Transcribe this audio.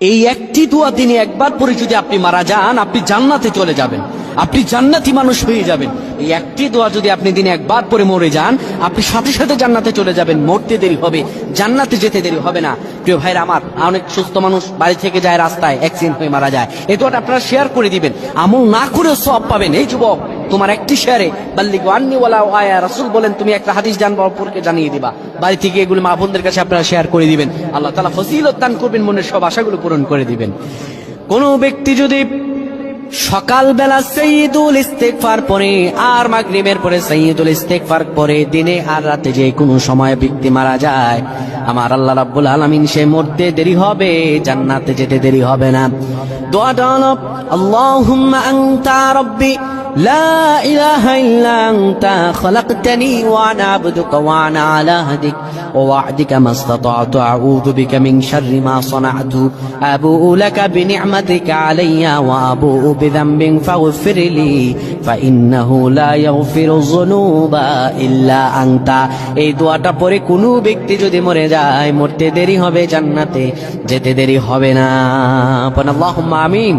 এই একটি দোয়া দিনে একবার পরে যদি আপনি মারা যান, আপনি জান্নাতে চলে যাবেন, আপনি জান্নাতি মানুষ হয়ে যাবেন। এই একটি দোয়া যদি আপনি দিনে একবার পরে মরে যান, আপনি সাথে সাথে জান্নাতে চলে যাবেন। মরতে দেরি হবে, জান্নাতে যেতে দেরি হবে না। প্রিয় ভাইরা আমার, অনেক সুস্থ মানুষ বাড়ি থেকে যায়, রাস্তায় অ্যাক্সিডেন্ট হয়ে মারা যায়। এই দোয়াটা আপনারা শেয়ার করে দিবেন, আমল না করেও সওয়াব পাবেন। এই যুবক, তোমার একটি শেয়ারে বাল্লিগু আন্নি ওয়ালাউ আয়া, রাসূল বলেন তুমি একটা হাদিস জানবরকে জানিয়ে দিবা। বাড়ি থেকে এগুলো মা বোনদের কাছে আপনারা শেয়ার করে দিবেন, আল্লাহ তাআলা ফজিলত দান করবেন, মনের সব আশাগুলো পূরণ করে দিবেন। কোন ব্যক্তি যদি সকালবেলা সাইয়্যিদুল ইস্তিগফার পড়ে আর মাগরিবের পরে সাইয়্যিদুল ইস্তিগফার পড়ে, দিনে আর রাতে যে কোনো সময় ব্যক্তি মারা যায়, আমার আল্লাহ রাব্বুল আলামিন সে মরতে দেরি হবে, জান্নাতে যেতে দেরি হবে না। দোয়াটা হলো আল্লাহুম্মা আনতা রাব্বি لا إله إلا أنت خلقتني وأنا عبدك وأنا على عهدك ووعدك ما استطعت أعوذ بك من شر ما صنعت أبوء لك بنعمتك علي وأبوء بذنب فاغفر لي فإنه لا يغفر الذنوب إلا أنت। এই দোয়াটা পড়ে কোনো ব্যক্তি যদি মরে যায়, মরতে দেরি হবে, জান্নাতে যেতে দেরি হবে না। আল্লাহুম্মা আমিন।